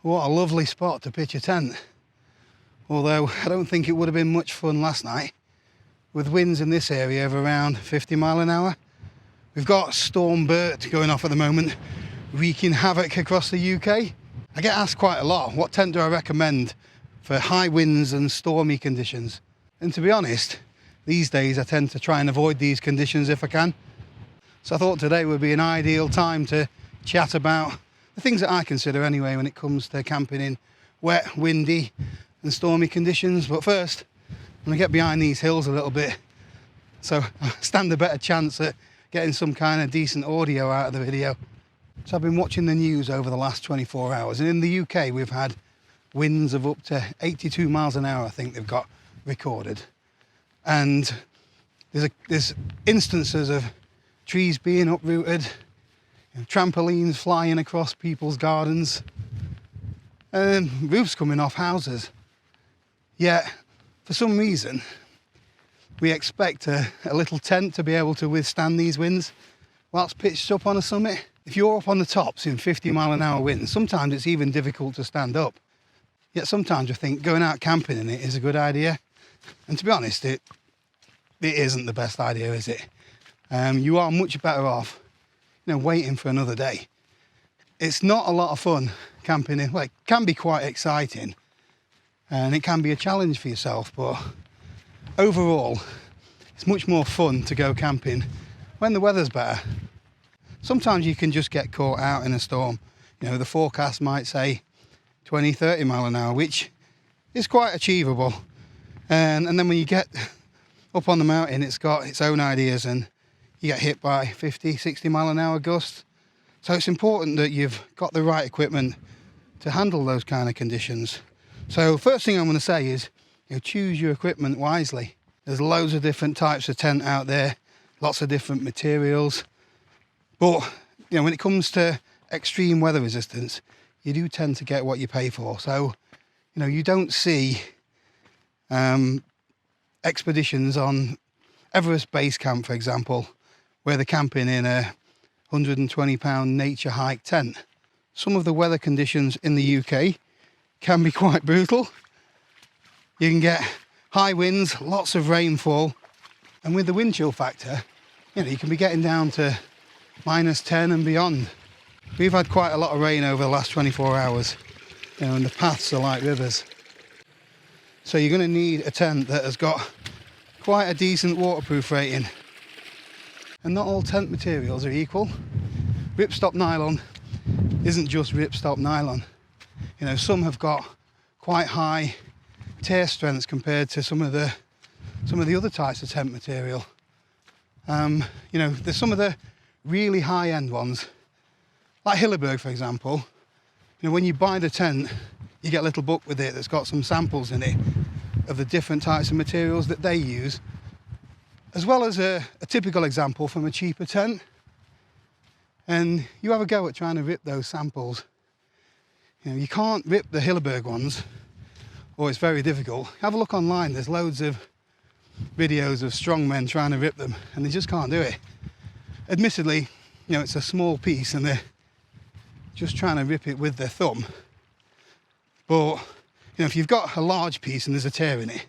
What a lovely spot to pitch a tent. Although I don't think it would have been much fun last night with winds in this area of around 50 mile an hour. We've got Storm Bert going off at the moment, wreaking havoc across the UK. I get asked quite a lot, what tent do I recommend for high winds and stormy conditions? And to be honest, these days I tend to try and avoid these conditions if I can. So I thought today would be an ideal time to chat about the things that I consider anyway when it comes to camping in wet, windy and stormy conditions. But first, I'm going to get behind these hills a little bit so I stand a better chance at getting some kind of decent audio out of the video. So I've been watching the news over the last 24 hours, and in the UK we've had winds of up to 82 miles an hour, I think they've got recorded. And there's instances of trees being uprooted, trampolines flying across people's gardens, and roofs coming off houses. Yet, for some reason, we expect a little tent to be able to withstand these winds whilst pitched up on a summit. If you're up on the tops in 50 mile an hour winds, sometimes it's even difficult to stand up. Yet sometimes I think going out camping in it is a good idea. And to be honest, it isn't the best idea, is it? You are much better off, waiting for another day. It's not a lot of fun camping in. Well, it can be quite exciting and it can be a challenge for yourself, but overall, it's much more fun to go camping when the weather's better. Sometimes you can just get caught out in a storm. The forecast might say 20, 30 mile an hour, which is quite achievable. And then when you get up on the mountain, it's got its own ideas and you get hit by 50, 60 mile an hour gusts. So it's important that you've got the right equipment to handle those kind of conditions. So first thing I'm going to say is, choose your equipment wisely. There's loads of different types of tent out there, lots of different materials. But, when it comes to extreme weather resistance, you do tend to get what you pay for. So, you don't see expeditions on Everest Base Camp, for example, where they're camping in a £120 nature hike tent. Some of the weather conditions in the UK can be quite brutal. You can get high winds, lots of rainfall, and with the wind chill factor, you can be getting down to -10 and beyond. We've had quite a lot of rain over the last 24 hours, and the paths are like rivers. So you're going to need a tent that has got quite a decent waterproof rating. And not all tent materials are equal. Ripstop nylon isn't just ripstop nylon. Some have got quite high tear strengths compared to some of the other types of tent material. There's some of the really high-end ones, like Hilleberg, for example. When you buy the tent, you get a little book with it that's got some samples in it of the different types of materials that they use, as well as a typical example from a cheaper tent. And you have a go at trying to rip those samples. You can't rip the Hilleberg ones, or it's very difficult. Have a look online, there's loads of videos of strong men trying to rip them, and they just can't do it. Admittedly, it's a small piece and they're just trying to rip it with their thumb. But, if you've got a large piece and there's a tear in it,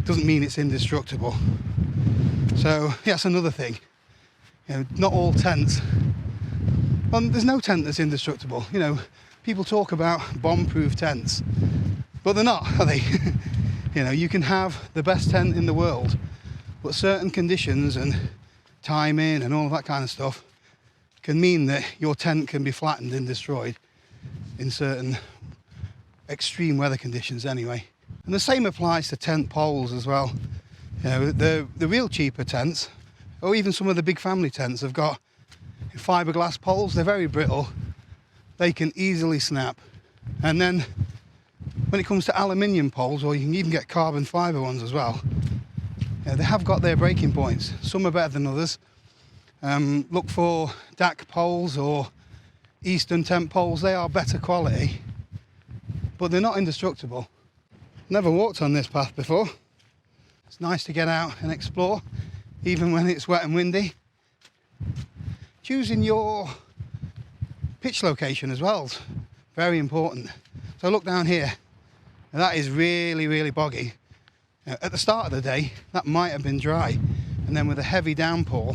doesn't mean it's indestructible. So, yeah, that's another thing. Not all tents. Well, there's no tent that's indestructible. People talk about bomb-proof tents, but they're not, are they? You can have the best tent in the world, but certain conditions and timing and all of that kind of stuff can mean that your tent can be flattened and destroyed in certain extreme weather conditions anyway. And the same applies to tent poles as well. The real cheaper tents, or even some of the big family tents, have got fiberglass poles. They're very brittle. They can easily snap. And then when it comes to aluminium poles, or you can even get carbon fiber ones as well, they have got their breaking points. Some are better than others. Look for DAC poles or Eastern tent poles. They are better quality, but they're not indestructible. Never walked on this path before. It's nice to get out and explore, even when it's wet and windy. Choosing your pitch location as well is very important. So look down here, and that is really, really boggy. Now, at the start of the day, that might have been dry, and then with a heavy downpour,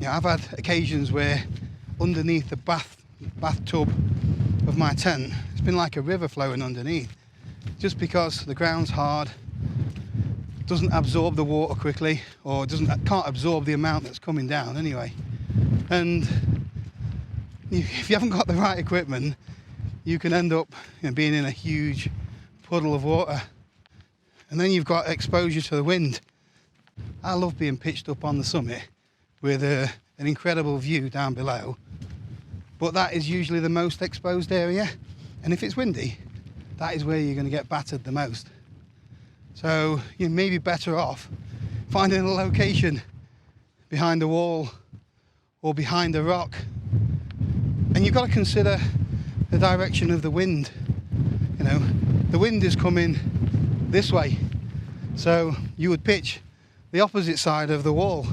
I've had occasions where underneath the bathtub of my tent, it's been like a river flowing underneath, just because the ground's hard, doesn't absorb the water quickly, or can't absorb the amount that's coming down anyway. And if you haven't got the right equipment, you can end up being in a huge puddle of water. And then you've got exposure to the wind. I love being pitched up on the summit with an incredible view down below, but that is usually the most exposed area, and if it's windy, that is where you're going to get battered the most. So you may be better off finding a location behind a wall or behind a rock. And you've got to consider the direction of the wind. The wind is coming this way, so you would pitch the opposite side of the wall.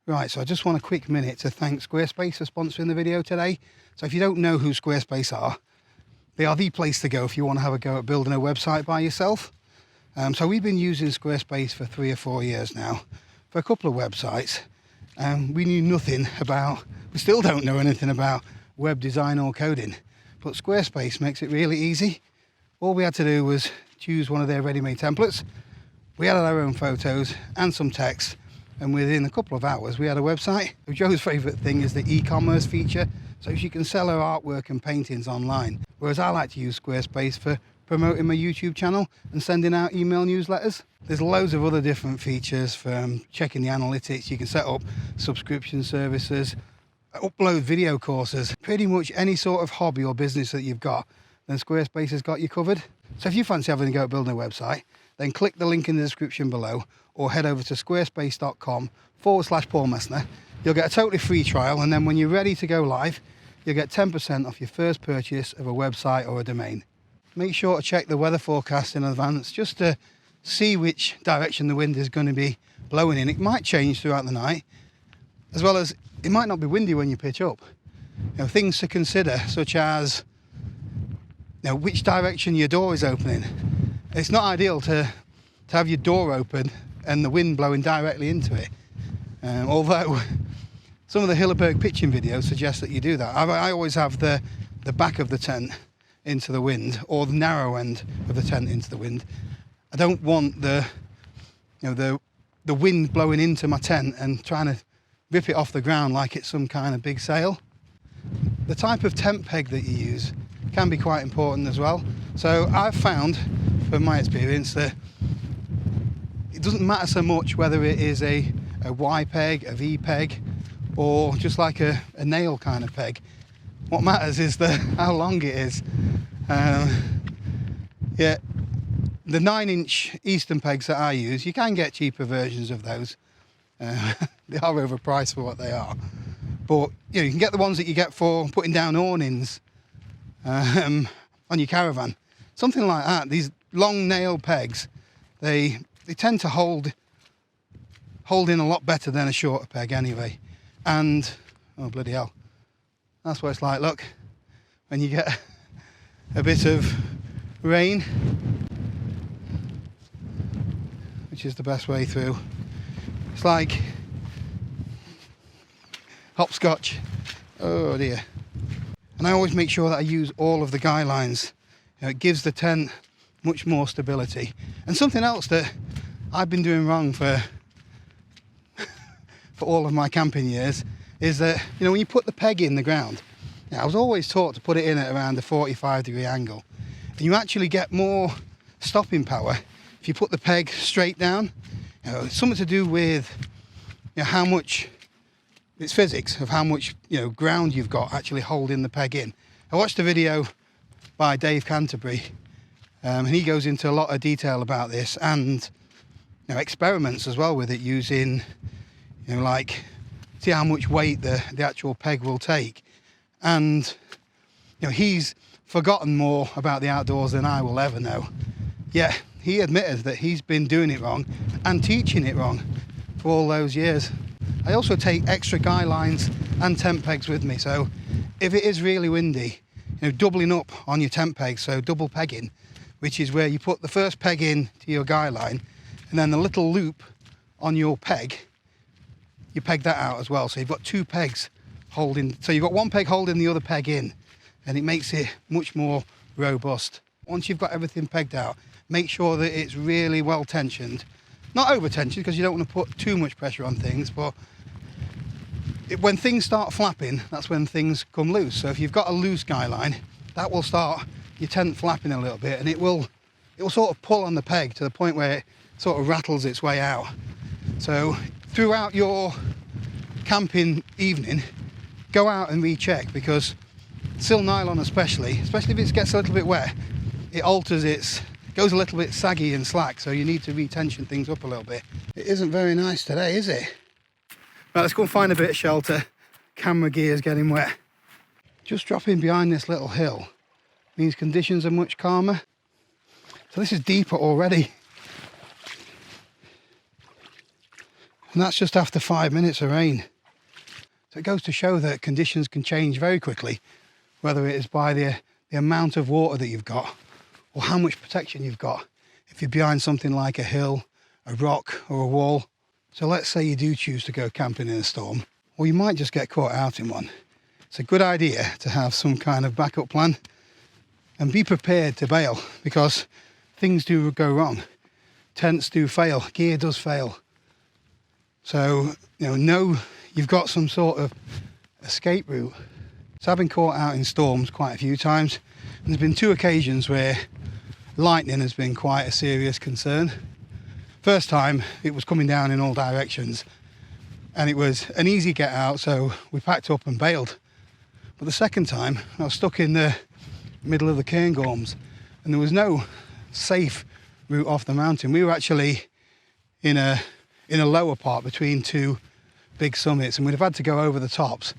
Right, so I just want a quick minute to thank Squarespace for sponsoring the video today. So if you don't know who Squarespace are, they are the place to go if you want to have a go at building a website by yourself. So we've been using Squarespace for 3 or 4 years now for a couple of websites. We knew nothing about, we still don't know anything about web design or coding, but Squarespace makes it really easy. All we had to do was choose one of their ready-made templates. We added our own photos and some text, and within a couple of hours we had a website. Joe's favourite thing is the e-commerce feature, so she can sell her artwork and paintings online, whereas I like to use Squarespace for promoting my YouTube channel and sending out email newsletters. There's loads of other different features, from checking the analytics. You can set up subscription services, upload video courses, pretty much any sort of hobby or business that you've got, then Squarespace has got you covered. So if you fancy having a go at building a website, then click the link in the description below or head over to squarespace.com/Paul Messner. You'll get a totally free trial, and then when you're ready to go live, you'll get 10% off your first purchase of a website or a domain. Make sure to check the weather forecast in advance just to see which direction the wind is going to be blowing in. It might change throughout the night, as well as it might not be windy when you pitch up. Things to consider, such as which direction your door is opening. It's not ideal to have your door open and the wind blowing directly into it. Although some of the Hilleberg pitching videos suggest that you do that. I always have the back of the tent into the wind, or the narrow end of the tent into the wind. I don't want the wind blowing into my tent and trying to rip it off the ground like it's some kind of big sail. The type of tent peg that you use can be quite important as well. So I've found, from my experience, that it doesn't matter so much whether it is a Y peg, a V peg, or just like a nail kind of peg. What matters is how long it is. The 9-inch Eastern pegs that I use, you can get cheaper versions of those. They are overpriced for what they are. But you can get the ones that you get for putting down awnings on your caravan. Something like that. These long nail pegs, they tend to hold in a lot better than a shorter peg anyway. And, oh bloody hell, that's what it's like, look, when you get a bit of rain, which is the best way through. It's like hopscotch. Oh dear. And I always make sure that I use all of the guy lines. It gives the tent much more stability. And something else that I've been doing wrong for all of my camping years is that, when you put the peg in the ground, I was always taught to put it in at around a 45-degree angle. And you actually get more stopping power if you put the peg straight down. It's something to do with how much, it's physics of how much ground you've got actually holding the peg in. I watched a video by Dave Canterbury, and he goes into a lot of detail about this, and experiments as well with it, using like see how much weight the actual peg will take. And he's forgotten more about the outdoors than I will ever know. Yeah, he admitted that he's been doing it wrong and teaching it wrong for all those years. I also take extra guy lines and tent pegs with me, so if it is really windy, doubling up on your tent pegs, so double pegging, which is where you put the first peg in to your guy line, and then the little loop on your peg, you peg that out as well. So you've got two pegs holding, so you've got one peg holding the other peg in, and it makes it much more robust. Once you've got everything pegged out, make sure that it's really well tensioned. Not over tensioned, because you don't want to put too much pressure on things, but when things start flapping, that's when things come loose. So if you've got a loose guy line, that will start your tent flapping a little bit, and it will sort of pull on the peg to the point where it sort of rattles its way out. So throughout your camping evening, go out and recheck, because sil nylon especially if it gets a little bit wet, it goes a little bit saggy and slack, so you need to retension things up a little bit. It isn't very nice today, is it? Right, let's go and find a bit of shelter. Camera gear's getting wet. Just dropping behind this little hill means conditions are much calmer. So this is deeper already. And that's just after 5 minutes of rain. So it goes to show that conditions can change very quickly, whether it is by the amount of water that you've got or how much protection you've got. If you're behind something like a hill, a rock or a wall. So let's say you do choose to go camping in a storm, or you might just get caught out in one. It's a good idea to have some kind of backup plan and be prepared to bail, because things do go wrong. Tents do fail, gear does fail. So, know you've got some sort of escape route. So I've been caught out in storms quite a few times, and there's been 2 occasions where lightning has been quite a serious concern. First time, it was coming down in all directions, and it was an easy get out, so we packed up and bailed. But the second time, I was stuck in the middle of the cairngorms, and there was no safe route off the mountain. We were actually in a lower part between 2 big summits, and we'd have had to go over the tops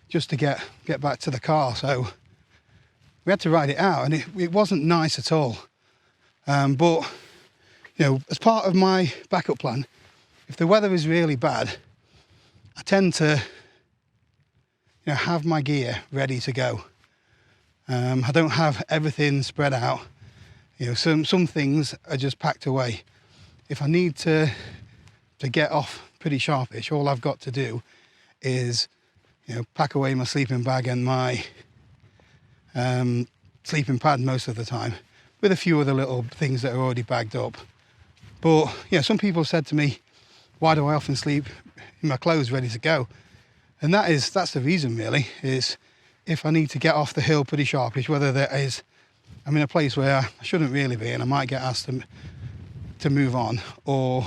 just to get back to the car. So we had to ride it out, and it wasn't nice at all. But as part of my backup plan, if the weather is really bad, I tend to have my gear ready to go. I don't have everything spread out. Some things are just packed away. If I need to get off pretty sharpish, all I've got to do is pack away my sleeping bag and my sleeping pad most of the time, with a few other little things that are already bagged up. But some people said to me, why do I often sleep in my clothes ready to go? And that's the reason really, is if I need to get off the hill pretty sharpish, whether I'm in a place where I shouldn't really be and I might get asked to move on, or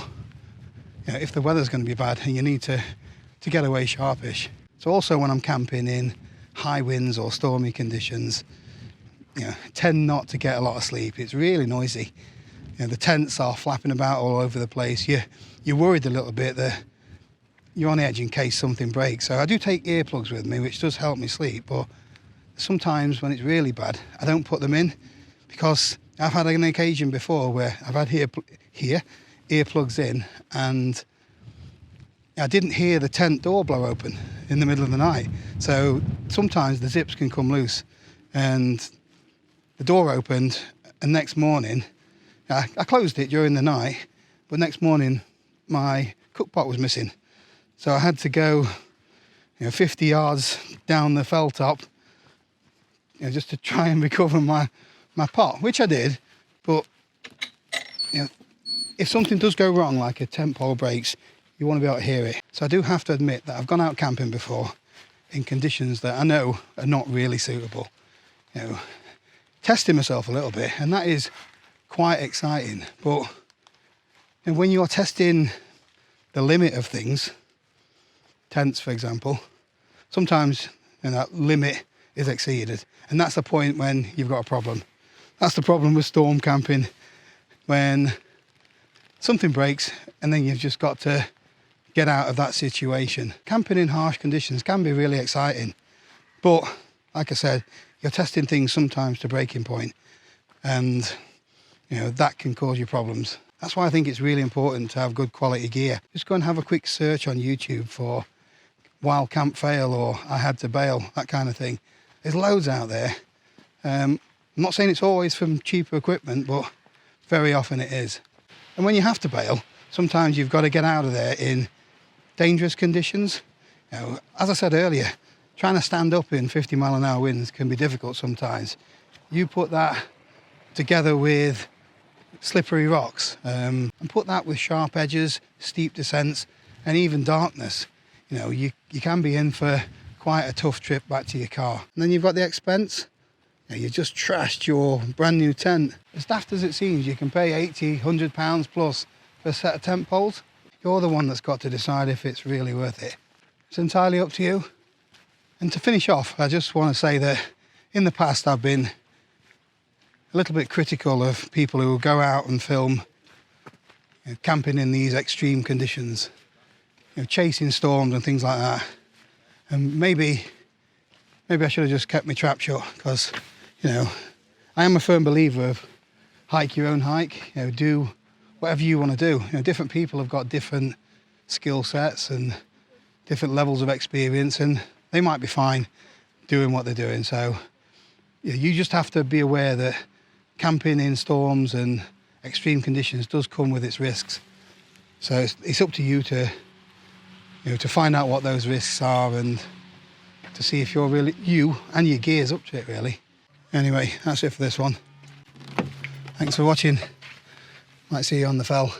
if the weather's going to be bad and you need to get away sharpish. So also when I'm camping in high winds or stormy conditions, tend not to get a lot of sleep. It's really noisy. The tents are flapping about all over the place. You're worried a little bit that you're on edge in case something breaks. So I do take earplugs with me, which does help me sleep, but sometimes when it's really bad, I don't put them in, because I've had an occasion before where I've had earplugs in, and I didn't hear the tent door blow open in the middle of the night. So sometimes the zips can come loose, and the door opened, and next morning, I closed it during the night, but next morning my cook pot was missing. So I had to go 50 yards down the fell top just to try and recover my pot, which I did. But if something does go wrong, like a tent pole breaks, you want to be able to hear it. So I do have to admit that I've gone out camping before in conditions that I know are not really suitable. Testing myself a little bit, and that is quite exciting. But when you're testing the limit of things, tents for example, sometimes that limit is exceeded, and that's the point when you've got a problem. That's the problem with storm camping, when something breaks and then you've just got to get out of that situation. Camping in harsh conditions can be really exciting, but like I said, you're testing things sometimes to breaking point, and that can cause you problems. That's why I think it's really important to have good quality gear. Just go and have a quick search on YouTube for wild camp fail or I had to bail, that kind of thing. There's loads out there, I'm not saying it's always from cheaper equipment, but very often it is. And when you have to bail, sometimes you've got to get out of there in dangerous conditions. You know, as I said earlier, trying to stand up in 50-mile-an-hour winds can be difficult sometimes. You put that together with slippery rocks, and put that with sharp edges, steep descents, and even darkness. You know, you can be in for quite a tough trip back to your car. And then you've got the expense. You know, you just trashed your brand new tent. As daft as it seems, you can pay 80, 100 pounds plus for a set of tent poles. You're the one that's got to decide if it's really worth it. It's entirely up to you. And to finish off, I just want to say that in the past I've been a little bit critical of people who go out and film, you know, camping in these extreme conditions, you know, chasing storms and things like that. And maybe I should have just kept my trap shut, because, you know, I am a firm believer of hike your own hike. You know, do whatever you want to do. You know, different people have got different skill sets and different levels of experience, and they might be fine doing what they're doing. So yeah, you just have to be aware that camping in storms and extreme conditions does come with its risks. So it's up to you to, you know, to find out what those risks are and to see if you're really, you and your gear's up to it really. Anyway, that's it for this one. Thanks for watching. Might see you on the fell.